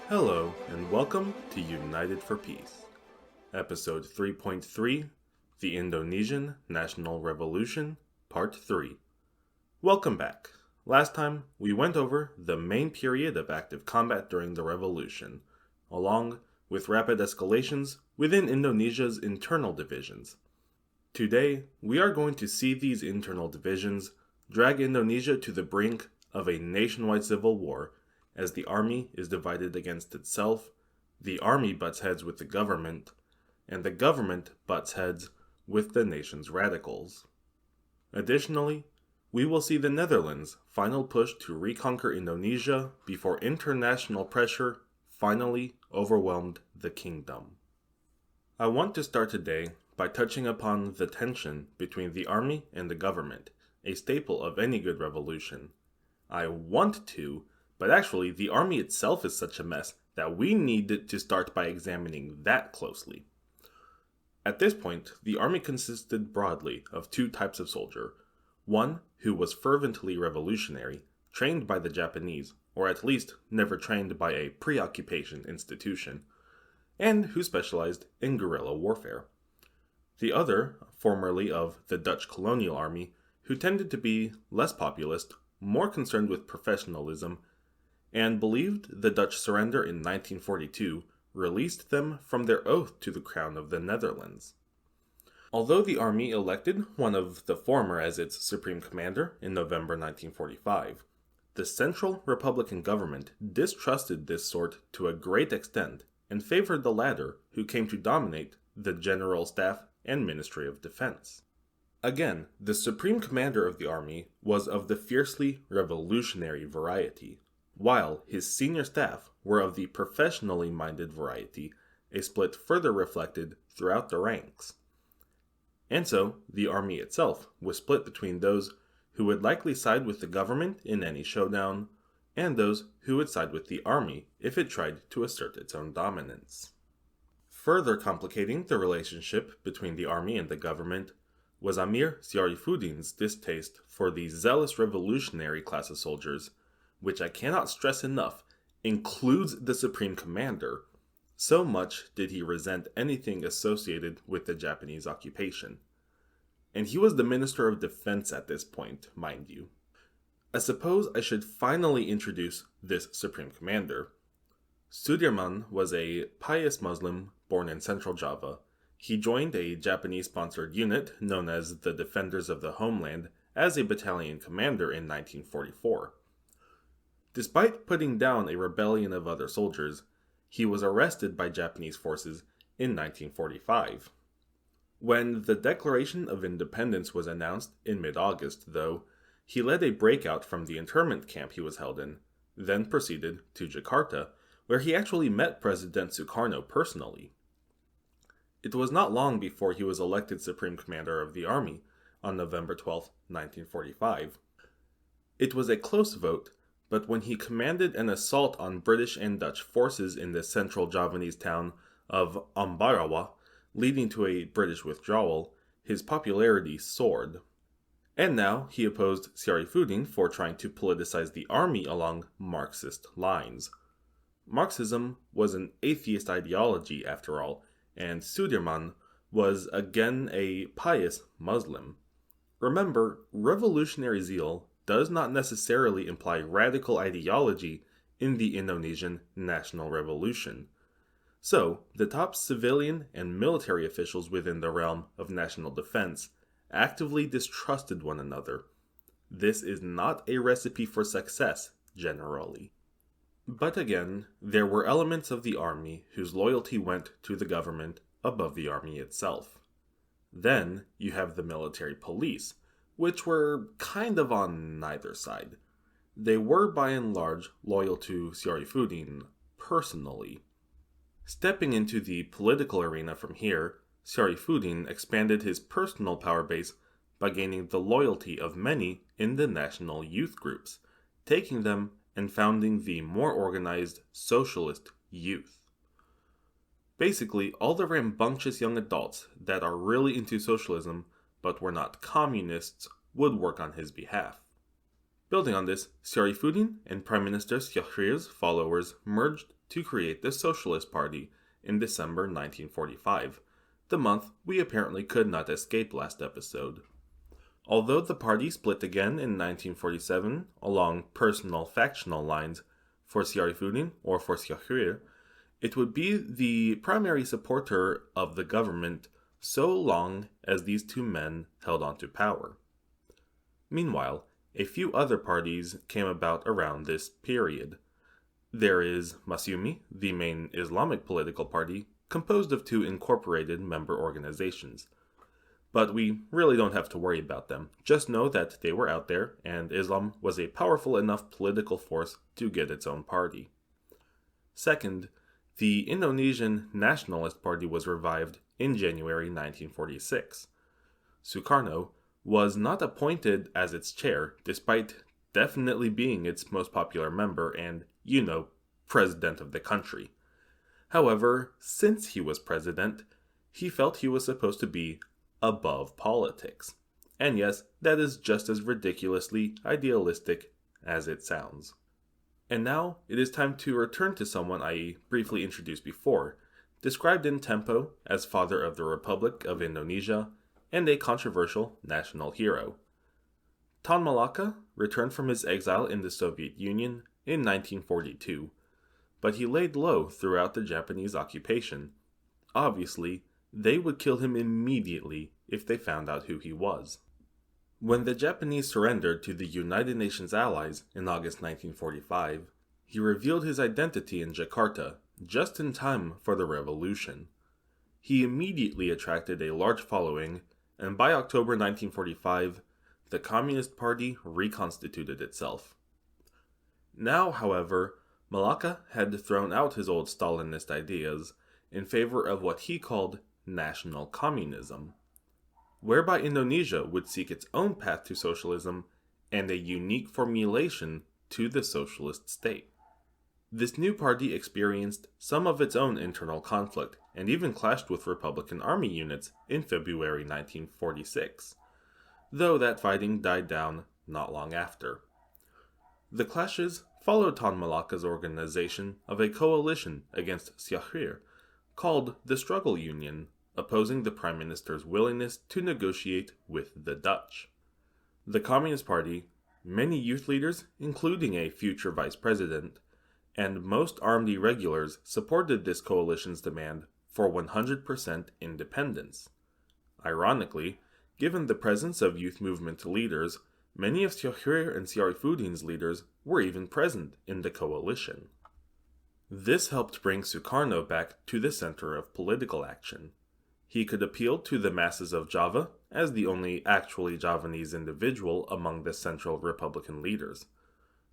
Hello, and welcome to United for Peace, Episode 3.3, The Indonesian National Revolution, Part 3. Welcome back. Last time, we went over the main period of active combat during the revolution, along with rapid escalations within Indonesia's internal divisions. Today, we are going to see these internal divisions drag Indonesia to the brink of a nationwide civil war as the army is divided against itself, the army butts heads with the government, and the government butts heads with the nation's radicals. Additionally, we will see the Netherlands' final push to reconquer Indonesia before international pressure finally overwhelmed the kingdom. I want to start today by touching upon the tension between the army and the government, a staple of any good revolution. I want to, but actually the army itself is such a mess that we need to start by examining that closely. At this point, the army consisted broadly of two types of soldier. One who was fervently revolutionary, trained by the Japanese, or at least never trained by a pre-occupation institution, and who specialized in guerrilla warfare. The other, formerly of the Dutch colonial army, who tended to be less populist, more concerned with professionalism, and believed the Dutch surrender in 1942 released them from their oath to the crown of the Netherlands. Although the army elected one of the former as its supreme commander in November 1945, the Central Republican government distrusted this sort to a great extent and favored the latter, who came to dominate the General Staff and Ministry of Defense. Again, the supreme commander of the army was of the fiercely revolutionary variety, while his senior staff were of the professionally minded variety, a split further reflected throughout the ranks. And so, the army itself was split between those who would likely side with the government in any showdown, and those who would side with the army if it tried to assert its own dominance. Further complicating the relationship between the army and the government was Amir Syarifuddin's distaste for the zealous revolutionary class of soldiers, which I cannot stress enough, includes the supreme commander. So much did he resent anything associated with the Japanese occupation. And he was the Minister of Defense at this point, mind you. I suppose I should finally introduce this supreme commander. Sudirman was a pious Muslim born in Central Java. He joined a Japanese-sponsored unit known as the Defenders of the Homeland as a battalion commander in 1944. Despite putting down a rebellion of other soldiers, he was arrested by Japanese forces in 1945. When the Declaration of Independence was announced in mid-August, though, he led a breakout from the internment camp he was held in, then proceeded to Jakarta, where he actually met President Sukarno personally. It was not long before he was elected Supreme Commander of the Army on November 12, 1945. It was a close vote, but when he commanded an assault on British and Dutch forces in the central Javanese town of Ambarawa, leading to a British withdrawal, his popularity soared. And now he opposed Syarifuddin for trying to politicize the army along Marxist lines. Marxism was an atheist ideology after all, and Sudirman was again a pious Muslim. Remember, revolutionary zeal does not necessarily imply radical ideology in the Indonesian national revolution. So, the top civilian and military officials within the realm of national defense actively distrusted one another. This is not a recipe for success, generally. But again, there were elements of the army whose loyalty went to the government above the army itself. Then, you have the military police, which were kind of on neither side. They were by and large loyal to Syarifuddin personally. Stepping into the political arena from here, Syarifuddin expanded his personal power base by gaining the loyalty of many in the national youth groups, taking them and founding the more organized socialist youth. Basically, all the rambunctious young adults that are really into socialism but were not communists would work on his behalf. Building on this, Syafuddin and Prime Minister Syakhrir's followers merged to create the Socialist Party in December 1945, the month we apparently could not escape last episode. Although the party split again in 1947 along personal factional lines for Syafuddin or for Syakhrir, it would be the primary supporter of the government so long as these two men held on to power. Meanwhile, a few other parties came about around this period. There is Masyumi, the main Islamic political party, composed of two incorporated member organizations. But we really don't have to worry about them. Just know that they were out there, and Islam was a powerful enough political force to get its own party. Second, the Indonesian Nationalist Party was revived in January 1946. Sukarno was not appointed as its chair, despite definitely being its most popular member and, president of the country. However, since he was president, he felt he was supposed to be above politics. And yes, that is just as ridiculously idealistic as it sounds. And now it is time to return to someone I briefly introduced before, described in Tempo as father of the Republic of Indonesia and a controversial national hero. Tan Malaka returned from his exile in the Soviet Union in 1942, but he laid low throughout the Japanese occupation. Obviously, they would kill him immediately if they found out who he was. When the Japanese surrendered to the United Nations allies in August 1945, he revealed his identity in Jakarta just in time for the revolution. He immediately attracted a large following, and by October 1945, the Communist Party reconstituted itself. Now, however, Malaka had thrown out his old Stalinist ideas in favor of what he called national communism, whereby Indonesia would seek its own path to socialism and a unique formulation to the socialist state. This new party experienced some of its own internal conflict and even clashed with Republican army units in February 1946, though that fighting died down not long after. The clashes followed Tan Malaka's organization of a coalition against Syakhrir called the Struggle Union, opposing the Prime Minister's willingness to negotiate with the Dutch. The Communist Party, many youth leaders, including a future vice president, and most armed irregulars supported this coalition's demand for 100% independence. Ironically, given the presence of youth movement leaders, many of Syakhrir and Syafuddin's leaders were even present in the coalition. This helped bring Sukarno back to the center of political action. He could appeal to the masses of Java as the only actually Javanese individual among the Central Republican leaders.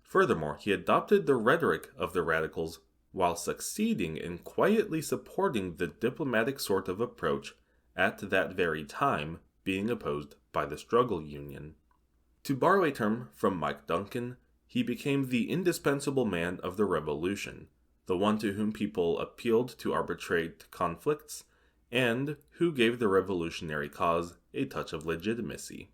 Furthermore, he adopted the rhetoric of the radicals while succeeding in quietly supporting the diplomatic sort of approach at that very time being opposed by the Struggle Union. To borrow a term from Mike Duncan, he became the indispensable man of the revolution, the one to whom people appealed to arbitrate conflicts, and who gave the revolutionary cause a touch of legitimacy.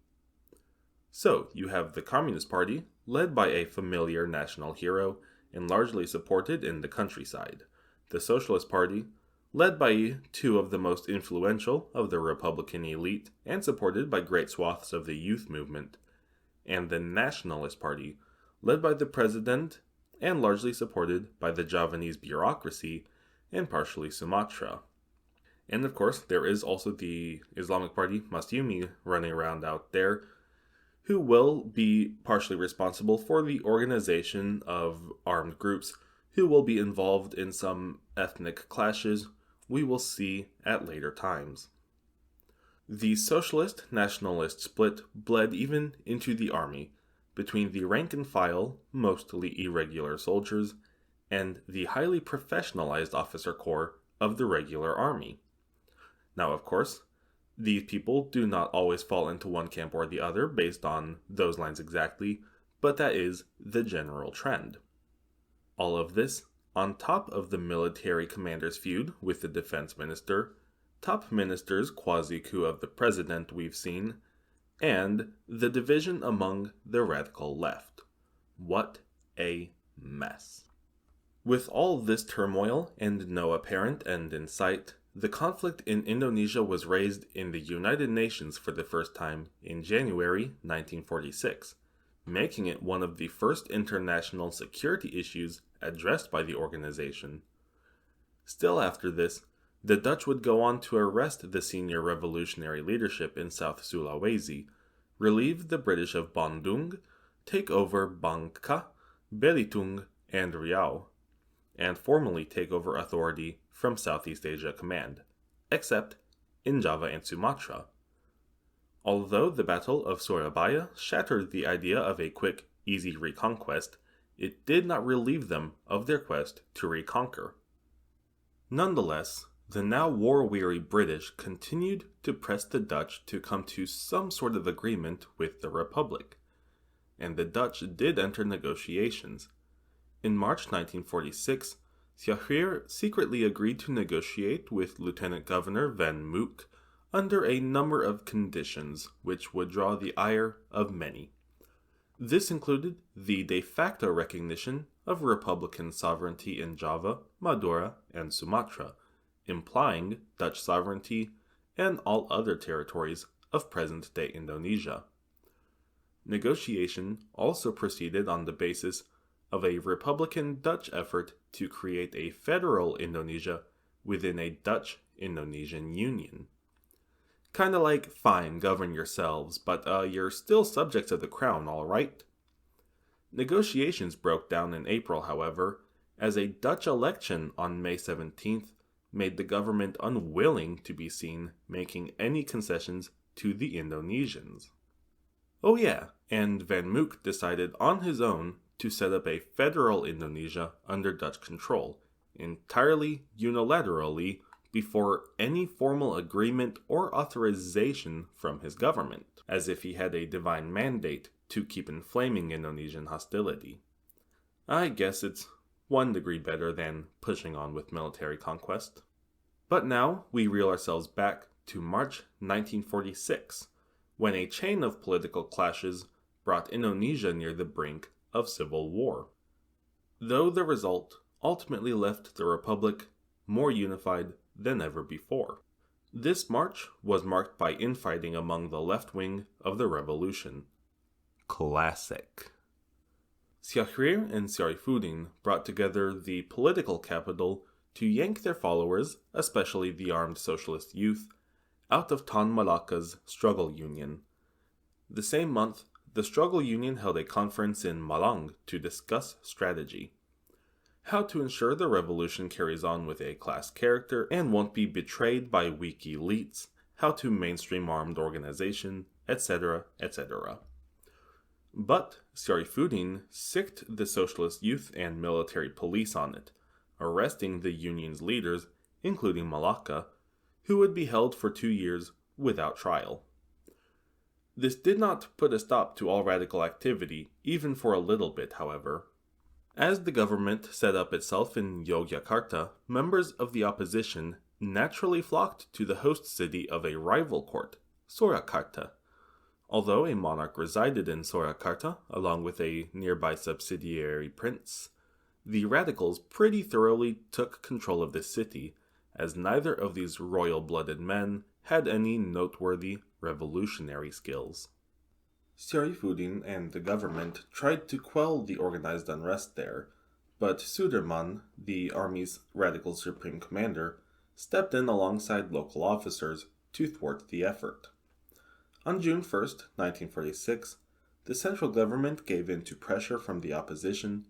So, you have the Communist Party, led by a familiar national hero and largely supported in the countryside, the Socialist Party, led by two of the most influential of the Republican elite and supported by great swaths of the youth movement, and the Nationalist Party, led by the president and largely supported by the Javanese bureaucracy and partially Sumatra. And of course, there is also the Islamic Party, Masyumi, running around out there, who will be partially responsible for the organization of armed groups who will be involved in some ethnic clashes we will see at later times. The socialist-nationalist split bled even into the army, between the rank-and-file, mostly irregular soldiers, and the highly professionalized officer corps of the regular army. Now, of course, these people do not always fall into one camp or the other based on those lines exactly, but that is the general trend. All of this on top of the military commander's feud with the defense minister, top minister's quasi-coup of the president we've seen, and the division among the radical left. What a mess. With all this turmoil and no apparent end in sight, the conflict in Indonesia was raised in the United Nations for the first time in January 1946, making it one of the first international security issues addressed by the organization. Still after this, the Dutch would go on to arrest the senior revolutionary leadership in South Sulawesi, relieve the British of Bandung, take over Bangka, Belitung, and Riau, and formally take over authority from Southeast Asia Command, except in Java and Sumatra. Although the Battle of Surabaya shattered the idea of a quick, easy reconquest, it did not relieve them of their quest to reconquer. Nonetheless, the now war-weary British continued to press the Dutch to come to some sort of agreement with the Republic, and the Dutch did enter negotiations. In March 1946, Sjaagir secretly agreed to negotiate with Lieutenant Governor Van Mook under a number of conditions which would draw the ire of many. This included the de facto recognition of Republican sovereignty in Java, Madura, and Sumatra, implying Dutch sovereignty and all other territories of present-day Indonesia. Negotiation also proceeded on the basis of a Republican Dutch effort to create a federal Indonesia within a Dutch-Indonesian union. Kinda like, fine, govern yourselves, but you're still subjects of the crown, alright? Negotiations broke down in April, however, as a Dutch election on May 17th made the government unwilling to be seen making any concessions to the Indonesians. Oh yeah, and Van Mook decided on his own to set up a federal Indonesia under Dutch control, entirely unilaterally, before any formal agreement or authorization from his government, as if he had a divine mandate to keep inflaming Indonesian hostility. I guess it's 1 degree better than pushing on with military conquest. But now we reel ourselves back to March 1946, when a chain of political clashes brought Indonesia near the brink of civil war. Though the result ultimately left the Republic more unified than ever before. This march was marked by infighting among the left wing of the revolution. Classic. Sjaagir and Saifuddin brought together the political capital to yank their followers, especially the armed socialist youth, out of Tan Malaka's struggle union. The same month, the struggle union held a conference in Malang to discuss strategy. How to ensure the revolution carries on with a class character and won't be betrayed by weak elites, how to mainstream armed organization, etc., etc. But Saifuddin sicked the socialist youth and military police on it, arresting the union's leaders, including Malaka, who would be held for 2 years without trial. This did not put a stop to all radical activity, even for a little bit, however. As the government set up itself in Yogyakarta, members of the opposition naturally flocked to the host city of a rival court, Surakarta. Although a monarch resided in Surakarta, along with a nearby subsidiary prince, the radicals pretty thoroughly took control of the city, as neither of these royal-blooded men had any noteworthy revolutionary skills. Saifuddin and the government tried to quell the organized unrest there, but Suderman, the army's radical supreme commander, stepped in alongside local officers to thwart the effort. On June 1st, 1946, the central government gave in to pressure from the opposition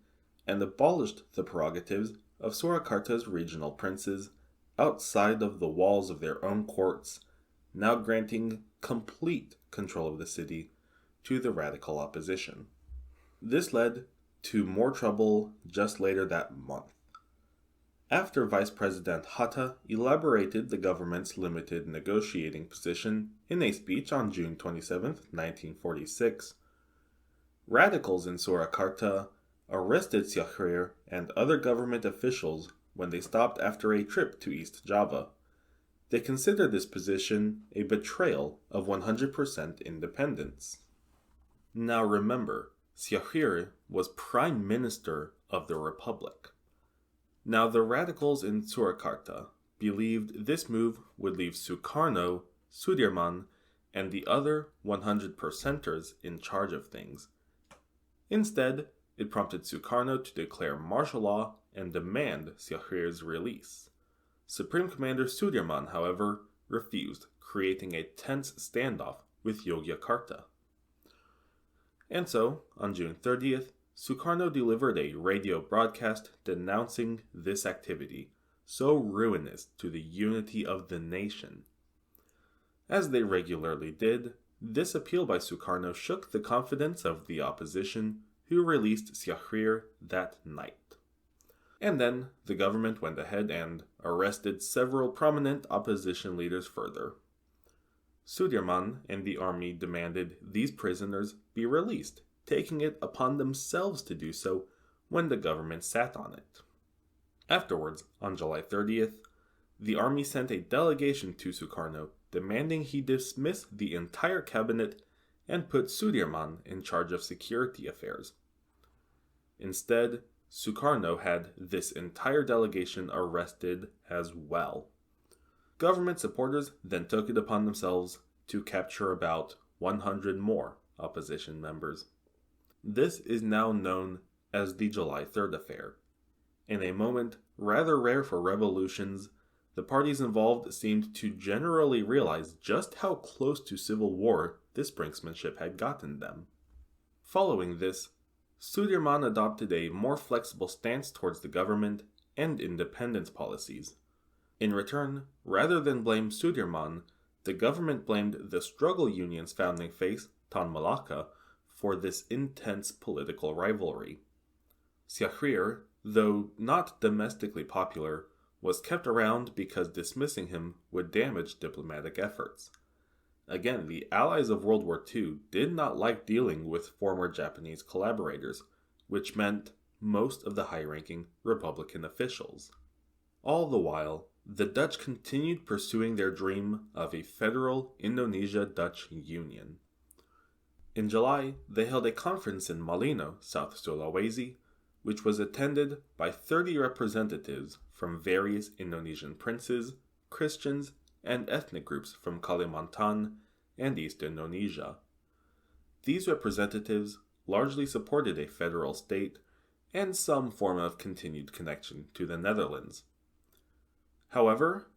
and abolished the prerogatives of Surakarta's regional princes outside of the walls of their own courts, now granting complete control of the city to the radical opposition. This led to more trouble just later that month. After Vice President Hatta elaborated the government's limited negotiating position in a speech on June 27, 1946, radicals in Surakarta arrested Sjaagir and other government officials when they stopped after a trip to East Java. They considered this position a betrayal of 100% independence. Now remember, Syahrir was Prime Minister of the Republic. Now, the radicals in Surakarta believed this move would leave Sukarno, Sudirman, and the other 100%ers in charge of things. Instead, it prompted Sukarno to declare martial law and demand Syahrir's release. Supreme Commander Sudirman, however, refused, creating a tense standoff with Yogyakarta. And so, on June 30th, Sukarno delivered a radio broadcast denouncing this activity, so ruinous to the unity of the nation. As they regularly did, this appeal by Sukarno shook the confidence of the opposition, who released Syahrir that night. And then the government went ahead and arrested several prominent opposition leaders further. Sudirman and the army demanded these prisoners be released, taking it upon themselves to do so when the government sat on it. Afterwards, on July 30th, the army sent a delegation to Sukarno demanding he dismiss the entire cabinet and put Sudirman in charge of security affairs. Instead, Sukarno had this entire delegation arrested as well. Government supporters then took it upon themselves to capture about 100 more opposition members. This is now known as the July 3rd affair. In a moment rather rare for revolutions, the parties involved seemed to generally realize just how close to civil war this brinksmanship had gotten them. Following this, Sudirman adopted a more flexible stance towards the government and independence policies. In return, rather than blame Sudirman, the government blamed the struggle union's founding face, Tan Malaka, for this intense political rivalry. Syahrir, though not domestically popular, was kept around because dismissing him would damage diplomatic efforts. Again, the allies of World War II did not like dealing with former Japanese collaborators, which meant most of the high-ranking Republican officials. All the while, the Dutch continued pursuing their dream of a federal Indonesia-Dutch union. In July, they held a conference in Malino, South Sulawesi, which was attended by 30 representatives from various Indonesian princes, Christians, and ethnic groups from Kalimantan and East Indonesia. These representatives largely supported a federal state and some form of continued connection to the Netherlands. However,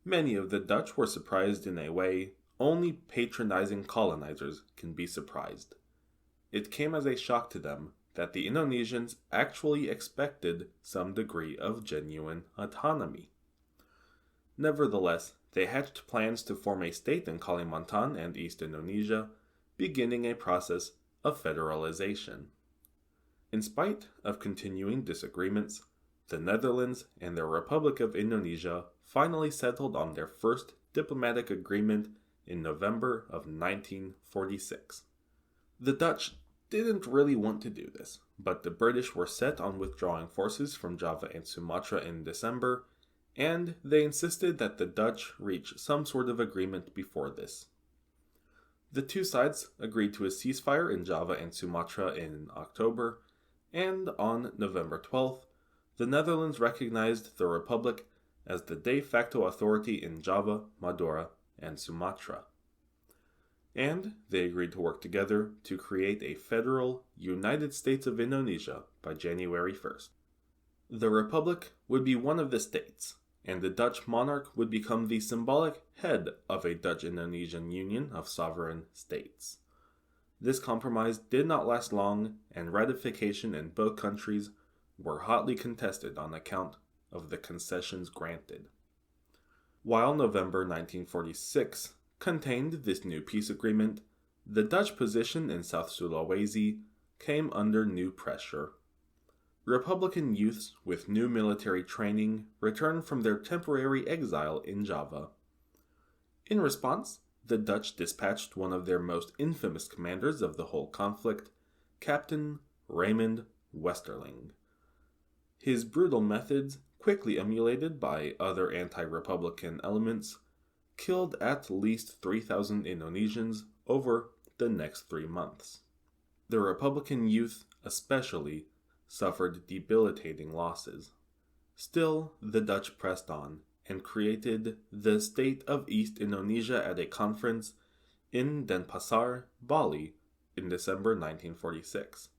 many of the Dutch were surprised in a way only patronizing colonizers can be surprised. It came as a shock to them that the Indonesians actually expected some degree of genuine autonomy. Nevertheless, they hatched plans to form a state in Kalimantan and East Indonesia, beginning a process of federalization. In spite of continuing disagreements, the Netherlands and the Republic of Indonesia finally settled on their first diplomatic agreement in November of 1946. The Dutch didn't really want to do this, but the British were set on withdrawing forces from Java and Sumatra in December, and they insisted that the Dutch reach some sort of agreement before this. The two sides agreed to a ceasefire in Java and Sumatra in October, and on November 12th, the Netherlands recognized the Republic as the de facto authority in Java, Madura, and Sumatra. And they agreed to work together to create a federal United States of Indonesia by January 1st. The Republic would be one of the states, and the Dutch monarch would become the symbolic head of a Dutch-Indonesian union of sovereign states. This compromise did not last long, and ratification in both countries were hotly contested on account of the concessions granted. While November 1946 contained this new peace agreement, the Dutch position in South Sulawesi came under new pressure. Republican youths with new military training returned from their temporary exile in Java. In response, the Dutch dispatched one of their most infamous commanders of the whole conflict, Captain Raymond Westerling. His brutal methods, quickly emulated by other anti-republican elements, killed at least 3,000 Indonesians over the next 3 months. The Republican youth, especially, suffered debilitating losses. Still, the Dutch pressed on and created the State of East Indonesia at a conference in Denpasar, Bali, in December 1946.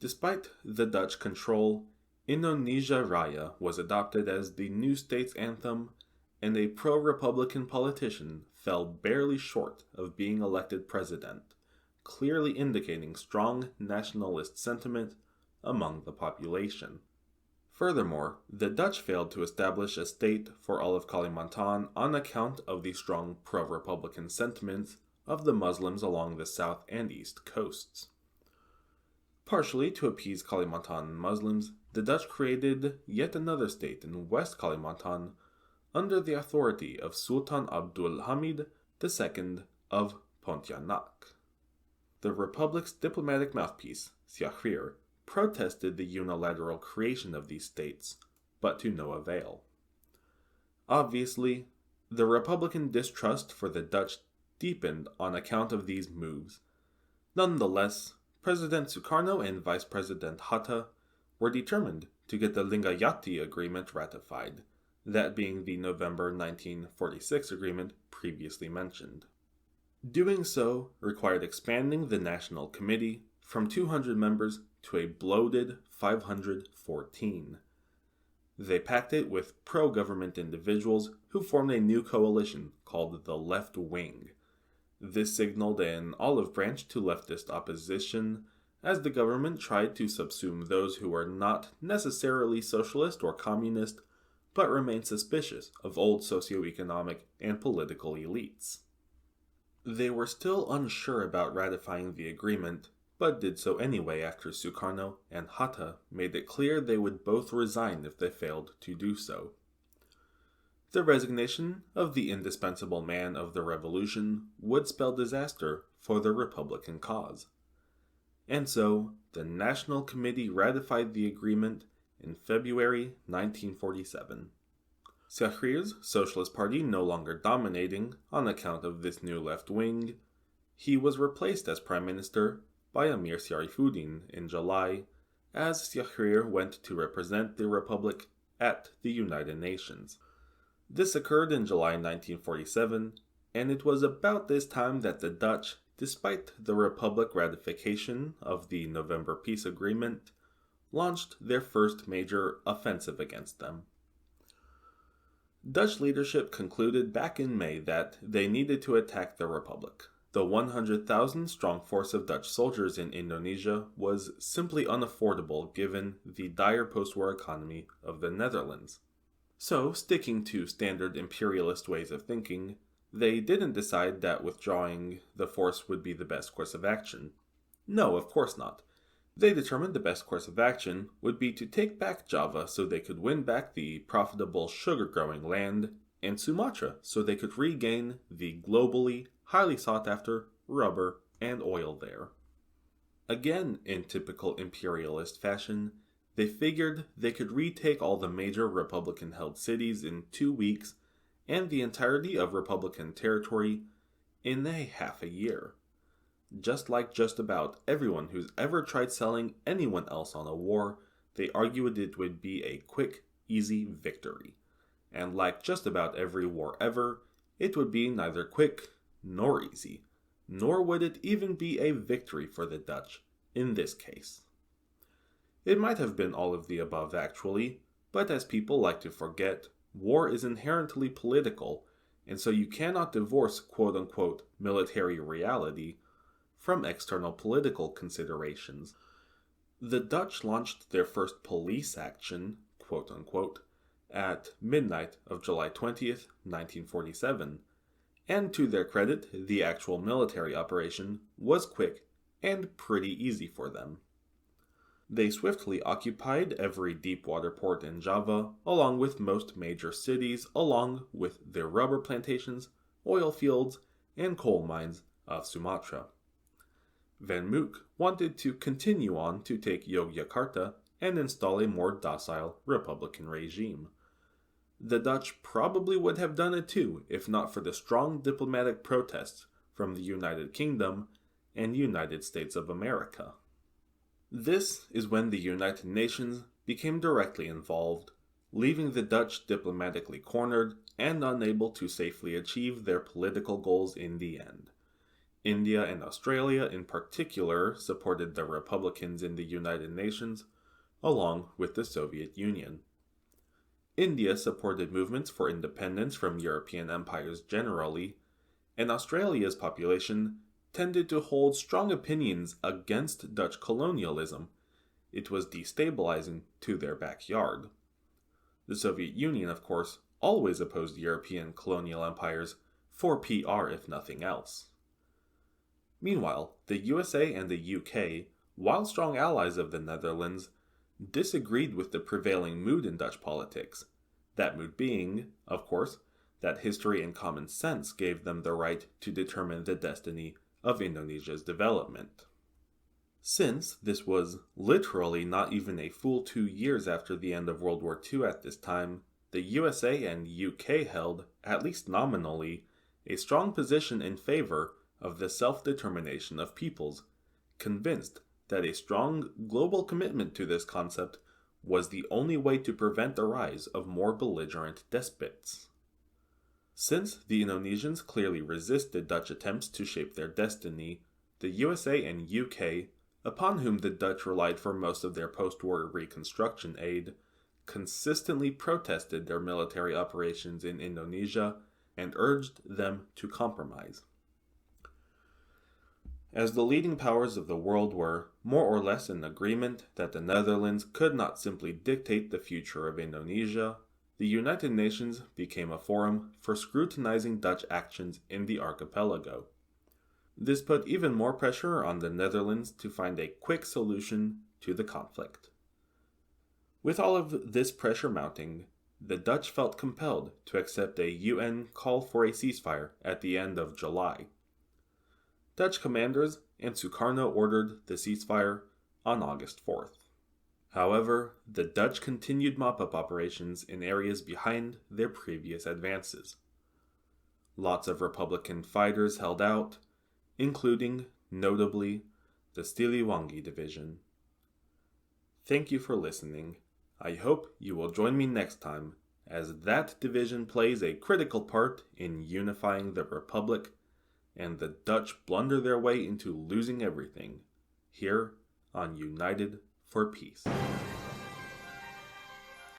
Despite the Dutch control, Indonesia Raya was adopted as the new state's anthem, and a pro-Republican politician fell barely short of being elected president, clearly indicating strong nationalist sentiment among the population. Furthermore, the Dutch failed to establish a state for all of Kalimantan on account of the strong pro-Republican sentiments of the Muslims along the south and east coasts. Partially to appease Kalimantan Muslims, the Dutch created yet another state in West Kalimantan under the authority of Sultan Abdul Hamid II of Pontianak. The Republic's diplomatic mouthpiece, Syahrir, protested the unilateral creation of these states, but to no avail. Obviously, the Republican distrust for the Dutch deepened on account of these moves. Nonetheless, President Sukarno and Vice President Hatta were determined to get the Lingayati Agreement ratified, that being the November 1946 agreement previously mentioned. Doing so required expanding the National Committee from 200 members to a bloated 514. They packed it with pro-government individuals who formed a new coalition called the Left Wing. This signaled an olive branch to leftist opposition as the government tried to subsume those who were not necessarily socialist or communist, but remained suspicious of old socioeconomic and political elites. They were still unsure about ratifying the agreement, but did so anyway after Sukarno and Hatta made it clear they would both resign if they failed to do so. The resignation of the indispensable man of the revolution would spell disaster for the Republican cause. And so, the National Committee ratified the agreement in February 1947. Syahrir's Socialist Party no longer dominating on account of this new left wing, he was replaced as Prime Minister by Amir Syarifuddin in July, as Syahrir went to represent the Republic at the United Nations. This occurred in July 1947, and it was about this time that the Dutch, despite the Republic ratification of the November Peace Agreement, launched their first major offensive against them. Dutch leadership concluded back in May that they needed to attack the Republic. The 100,000 strong force of Dutch soldiers in Indonesia was simply unaffordable given the dire post-war economy of the Netherlands. So, sticking to standard imperialist ways of thinking, they didn't decide that withdrawing the force would be the best course of action. No, of course not. They determined the best course of action would be to take back Java so they could win back the profitable sugar-growing land, and Sumatra so they could regain the globally highly sought-after rubber and oil there. Again, in typical imperialist fashion, they figured they could retake all the major Republican-held cities in 2 weeks and the entirety of Republican territory in half a year. Just like just about everyone who's ever tried selling anyone else on a war, they argued it would be a quick, easy victory. And like just about every war ever, it would be neither quick nor easy, nor would it even be a victory for the Dutch in this case. It might have been all of the above actually, but as people like to forget, war is inherently political, and so you cannot divorce quote-unquote military reality from external political considerations. The Dutch launched their first police action, quote-unquote, at midnight of July 20th, 1947, and to their credit, the actual military operation was quick and pretty easy for them. They swiftly occupied every deep water port in Java, along with most major cities, along with their rubber plantations, oil fields, and coal mines of Sumatra. Van Mook wanted to continue on to take Yogyakarta and install a more docile republican regime. The Dutch probably would have done it too if not for the strong diplomatic protests from the United Kingdom and United States of America. This is when the United Nations became directly involved, leaving the Dutch diplomatically cornered and unable to safely achieve their political goals in the end. India and Australia in particular supported the Republicans in the United Nations, along with the Soviet Union. India supported movements for independence from European empires generally, and Australia's population tended to hold strong opinions against Dutch colonialism. It was destabilizing to their backyard. The Soviet Union, of course, always opposed European colonial empires for PR if nothing else. Meanwhile, the USA and the UK, while strong allies of the Netherlands, disagreed with the prevailing mood in Dutch politics, that mood being, of course, that history and common sense gave them the right to determine the destiny of Indonesia's development. Since this was literally not even a full 2 years after the end of World War II at this time, the USA and UK held, at least nominally, a strong position in favor of the self-determination of peoples, convinced that a strong global commitment to this concept was the only way to prevent the rise of more belligerent despots. Since the Indonesians clearly resisted Dutch attempts to shape their destiny, the USA and UK, upon whom the Dutch relied for most of their post-war reconstruction aid, consistently protested their military operations in Indonesia and urged them to compromise. As the leading powers of the world were more or less in agreement that the Netherlands could not simply dictate the future of Indonesia, the United Nations became a forum for scrutinizing Dutch actions in the archipelago. This put even more pressure on the Netherlands to find a quick solution to the conflict. With all of this pressure mounting, the Dutch felt compelled to accept a UN call for a ceasefire at the end of July. Dutch commanders and Sukarno ordered the ceasefire on August 4th. However, the Dutch continued mop-up operations in areas behind their previous advances. Lots of Republican fighters held out, including, notably, the Siliwangi Division. Thank you for listening. I hope you will join me next time, as that division plays a critical part in unifying the Republic, and the Dutch blunder their way into losing everything, here on United for Peace.